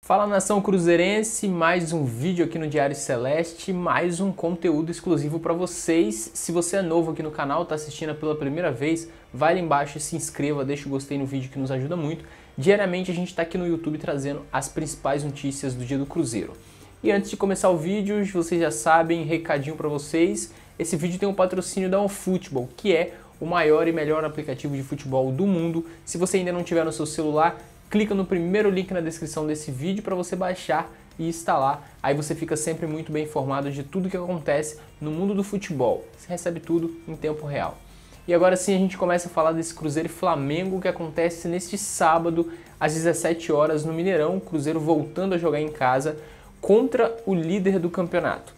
Fala, nação cruzeirense, mais um vídeo aqui no Diário Celeste, mais um conteúdo exclusivo para vocês. Se você é novo aqui no canal, está assistindo pela primeira vez, vai lá embaixo e se inscreva, deixa o gostei no vídeo que nos ajuda muito. Diariamente a gente está aqui no YouTube trazendo as principais notícias do dia do Cruzeiro. E antes de começar o vídeo, vocês já sabem, recadinho para vocês, esse vídeo tem um patrocínio da OneFootball, que é o maior e melhor aplicativo de futebol do mundo. Se você ainda não tiver no seu celular, clica no primeiro link na descrição desse vídeo para você baixar e instalar. Aí você fica sempre muito bem informado de tudo que acontece no mundo do futebol. Você recebe tudo em tempo real. E agora sim a gente começa a falar desse Cruzeiro e Flamengo que acontece neste sábado às 17 horas no Mineirão. O Cruzeiro voltando a jogar em casa contra o líder do campeonato.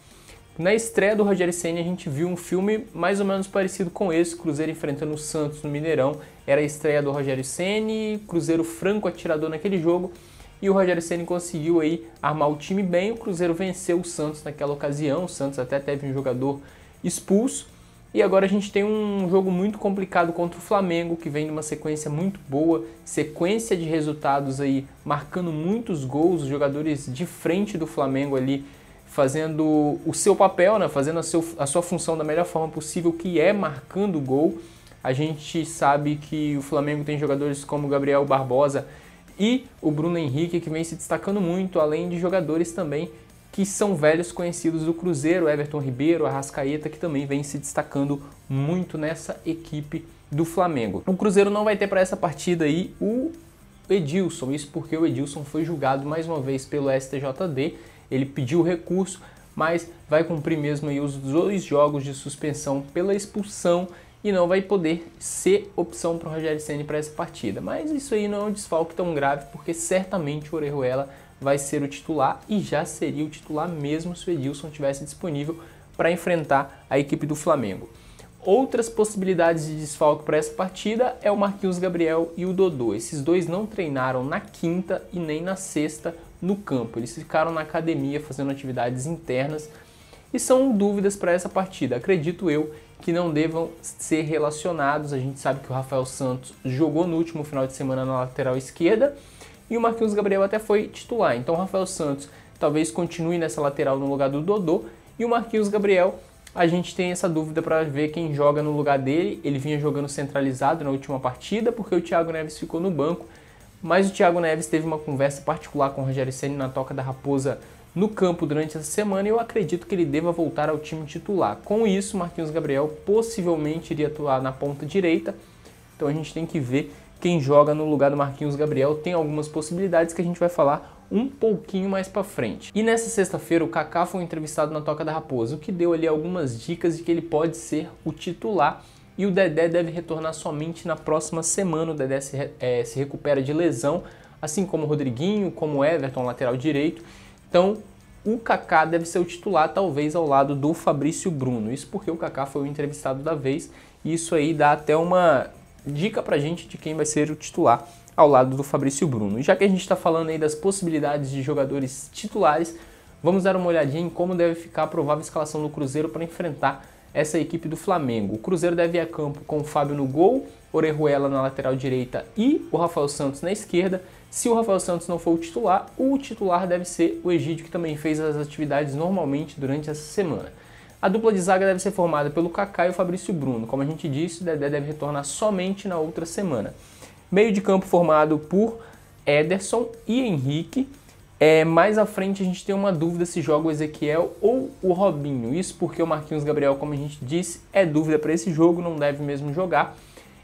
Na estreia do Rogério Ceni a gente viu um filme mais ou menos parecido com esse, Cruzeiro enfrentando o Santos no Mineirão. Era a estreia do Rogério Ceni, Cruzeiro franco atirador naquele jogo e o Rogério Ceni conseguiu aí armar o time bem. O Cruzeiro venceu o Santos naquela ocasião, o Santos até teve um jogador expulso. E agora a gente tem um jogo muito complicado contra o Flamengo, que vem numa sequência muito boa, sequência de resultados aí, marcando muitos gols, os jogadores de frente do Flamengo ali, fazendo o seu papel, né? Fazendo a sua função da melhor forma possível, que é marcando gol. A gente sabe que o Flamengo tem jogadores como o Gabriel Barbosa e o Bruno Henrique, que vem se destacando muito, além de jogadores também que são velhos conhecidos do Cruzeiro, Everton Ribeiro, Arrascaeta, que também vem se destacando muito nessa equipe do Flamengo. O Cruzeiro não vai ter para essa partida aí o Edilson, isso porque o Edilson foi julgado mais uma vez pelo STJD. Ele pediu recurso, mas vai cumprir mesmo aí os 2 jogos de suspensão pela expulsão e não vai poder ser opção para o Rogério Ceni para essa partida. Mas isso aí não é um desfalque tão grave, porque certamente o Orejuela vai ser o titular e já seria o titular mesmo se o Edilson estivesse disponível para enfrentar a equipe do Flamengo. Outras possibilidades de desfalque para essa partida é o Marquinhos Gabriel e o Dodô. Esses dois não treinaram na quinta e nem na sexta no campo. Eles ficaram na academia fazendo atividades internas e são dúvidas para essa partida. Acredito eu que não devam ser relacionados. A gente sabe que o Rafael Santos jogou no último final de semana na lateral esquerda e o Marquinhos Gabriel até foi titular. Então o Rafael Santos talvez continue nessa lateral no lugar do Dodô e o Marquinhos Gabriel, a gente tem essa dúvida para ver quem joga no lugar dele. Ele vinha jogando centralizado na última partida porque o Thiago Neves ficou no banco, mas o Thiago Neves teve uma conversa particular com o Rogério Ceni na Toca da Raposa no campo durante essa semana e eu acredito que ele deva voltar ao time titular. Com isso, Marquinhos Gabriel possivelmente iria atuar na ponta direita, então a gente tem que ver quem joga no lugar do Marquinhos Gabriel. Tem algumas possibilidades que a gente vai falar um pouquinho mais para frente. E nessa sexta-feira o Kaká foi entrevistado na Toca da Raposa, o que deu ali algumas dicas de que ele pode ser o titular e o Dedé deve retornar somente na próxima semana. O Dedé se recupera de lesão, assim como o Rodriguinho, como o Everton, lateral direito. Então o Kaká deve ser o titular, talvez ao lado do Fabrício Bruno. Isso porque o Kaká foi o entrevistado da vez e isso aí dá até uma dica pra gente de quem vai ser o titular ao lado do Fabrício Bruno. E já que a gente está falando aí das possibilidades de jogadores titulares, vamos dar uma olhadinha em como deve ficar a provável escalação do Cruzeiro para enfrentar essa equipe do Flamengo. O Cruzeiro deve ir a campo com o Fábio no gol, Orejuela na lateral direita e o Rafael Santos na esquerda. Se o Rafael Santos não for o titular deve ser o Egídio, que também fez as atividades normalmente durante essa semana. A dupla de zaga deve ser formada pelo Kaká e o Fabrício Bruno. Como a gente disse, o Dedé deve retornar somente na outra semana. Meio de campo formado por Ederson e Henrique. Mais à frente a gente tem uma dúvida se joga o Ezequiel ou o Robinho. Isso porque o Marquinhos Gabriel, como a gente disse, é dúvida para esse jogo, não deve mesmo jogar.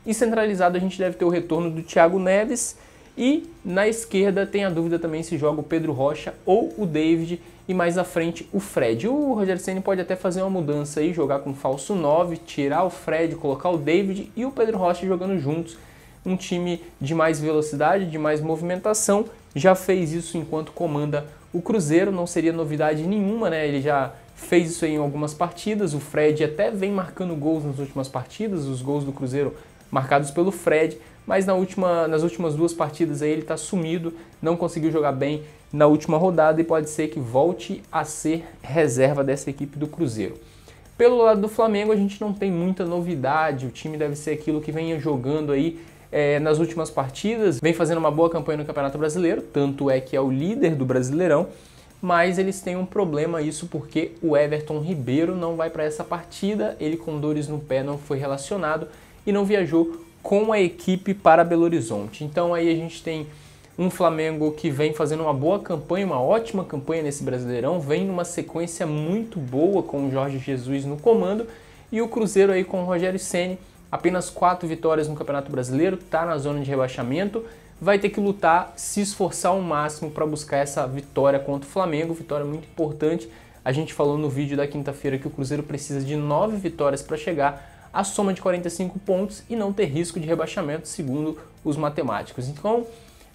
E centralizado a gente deve ter o retorno do Thiago Neves. E na esquerda tem a dúvida também se joga o Pedro Rocha ou o David. E mais à frente o Fred. O Rogério Ceni pode até fazer uma mudança aí, jogar com falso 9, tirar o Fred, colocar o David e o Pedro Rocha jogando juntos. Um time de mais velocidade, de mais movimentação. Já fez isso enquanto comanda o Cruzeiro, não seria novidade nenhuma, né? Ele já fez isso aí em algumas partidas. O Fred até vem marcando gols nas últimas partidas, os gols do Cruzeiro marcados pelo Fred, mas nas últimas 2 partidas aí ele está sumido, não conseguiu jogar bem na última rodada e pode ser que volte a ser reserva dessa equipe do Cruzeiro. Pelo lado do Flamengo a gente não tem muita novidade, o time deve ser aquilo que venha jogando aí nas últimas partidas, vem fazendo uma boa campanha no Campeonato Brasileiro, tanto é que é o líder do Brasileirão, mas eles têm um problema, isso porque o Everton Ribeiro não vai para essa partida, ele com dores no pé não foi relacionado e não viajou com a equipe para Belo Horizonte. Então aí a gente tem um Flamengo que vem fazendo uma boa campanha, uma ótima campanha nesse Brasileirão, vem numa sequência muito boa com o Jorge Jesus no comando, e o Cruzeiro aí com o Rogério Ceni, apenas 4 vitórias no Campeonato Brasileiro, está na zona de rebaixamento, vai ter que lutar, se esforçar ao máximo para buscar essa vitória contra o Flamengo, vitória muito importante. A gente falou no vídeo da quinta-feira que o Cruzeiro precisa de 9 vitórias para chegar à soma de 45 pontos e não ter risco de rebaixamento, segundo os matemáticos. Então,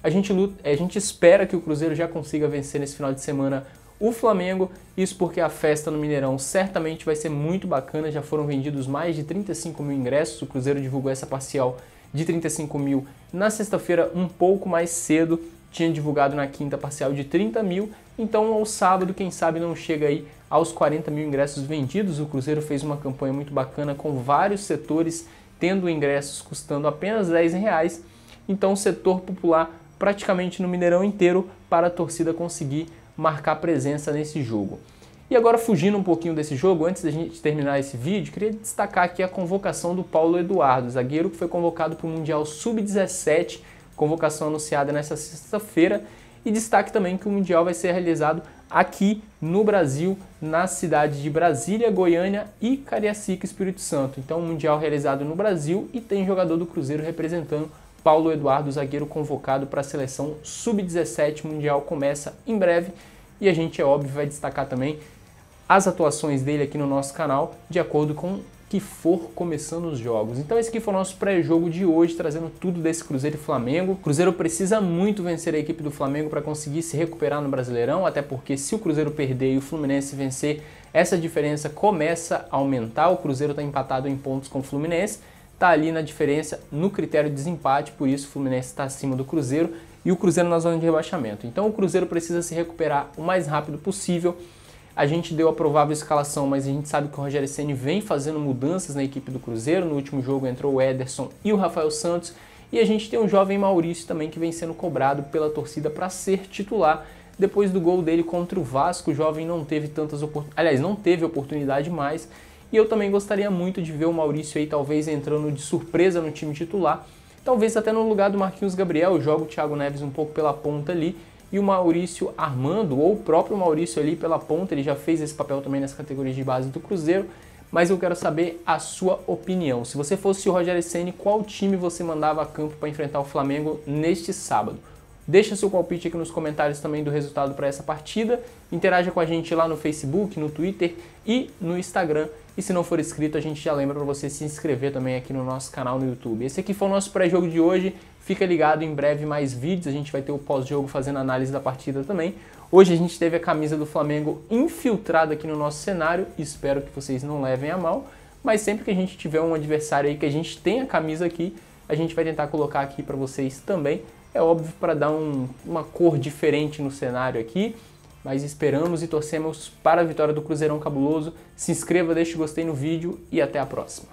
a gente espera que o Cruzeiro já consiga vencer nesse final de semana o Flamengo, isso porque a festa no Mineirão certamente vai ser muito bacana, já foram vendidos mais de 35 mil ingressos, o Cruzeiro divulgou essa parcial de 35 mil na sexta-feira um pouco mais cedo, tinha divulgado na quinta parcial de 30 mil, então ao sábado quem sabe não chega aí aos 40 mil ingressos vendidos. O Cruzeiro fez uma campanha muito bacana com vários setores tendo ingressos custando apenas R$10, então o setor popular praticamente no Mineirão inteiro para a torcida conseguir marcar presença nesse jogo. E agora, fugindo um pouquinho desse jogo, antes da gente terminar esse vídeo, queria destacar aqui a convocação do Paulo Eduardo, zagueiro que foi convocado para o Mundial Sub-17, convocação anunciada nesta sexta-feira, e destaque também que o Mundial vai ser realizado aqui no Brasil, na cidade de Brasília, Goiânia e Cariacica, Espírito Santo. Então, o Mundial realizado no Brasil e tem jogador do Cruzeiro representando. Paulo Eduardo, zagueiro convocado para a seleção Sub-17, Mundial começa em breve e a gente, é óbvio, vai destacar também as atuações dele aqui no nosso canal, de acordo com que for começando os jogos. Então esse aqui foi o nosso pré-jogo de hoje, trazendo tudo desse Cruzeiro e Flamengo. O Cruzeiro precisa muito vencer a equipe do Flamengo para conseguir se recuperar no Brasileirão, até porque se o Cruzeiro perder e o Fluminense vencer, essa diferença começa a aumentar. O Cruzeiro está empatado em pontos com o Fluminense, está ali na diferença no critério de desempate, por isso o Fluminense está acima do Cruzeiro e o Cruzeiro na zona de rebaixamento. Então o Cruzeiro precisa se recuperar o mais rápido possível. A gente deu a provável escalação, mas a gente sabe que o Rogério Ceni vem fazendo mudanças na equipe do Cruzeiro. No último jogo entrou o Ederson e o Rafael Santos, e a gente tem um jovem Maurício também que vem sendo cobrado pela torcida para ser titular. Depois do gol dele contra o Vasco, o jovem não teve tantas oportunidades, aliás, não teve oportunidade mais. E eu também gostaria muito de ver o Maurício aí talvez entrando de surpresa no time titular, talvez até no lugar do Marquinhos Gabriel. Joga o Thiago Neves um pouco pela ponta ali e o Maurício armando, ou o próprio Maurício ali pela ponta. Ele já fez esse papel também nas categorias de base do Cruzeiro, mas eu quero saber a sua opinião. Se você fosse o Rogério Ceni, qual time você mandava a campo para enfrentar o Flamengo neste sábado? Deixa seu palpite aqui nos comentários também do resultado para essa partida. Interaja com a gente lá no Facebook, no Twitter e no Instagram. E se não for inscrito, a gente já lembra para você se inscrever também aqui no nosso canal no YouTube. Esse aqui foi o nosso pré-jogo de hoje. Fica ligado, em breve mais vídeos. A gente vai ter o pós-jogo fazendo análise da partida também. Hoje a gente teve a camisa do Flamengo infiltrada aqui no nosso cenário. Espero que vocês não levem a mal. Mas sempre que a gente tiver um adversário aí que a gente tem a camisa aqui, a gente vai tentar colocar aqui para vocês também. É óbvio, para dar uma cor diferente no cenário aqui, mas esperamos e torcemos para a vitória do Cruzeirão Cabuloso. Se inscreva, deixe o gostei no vídeo e até a próxima.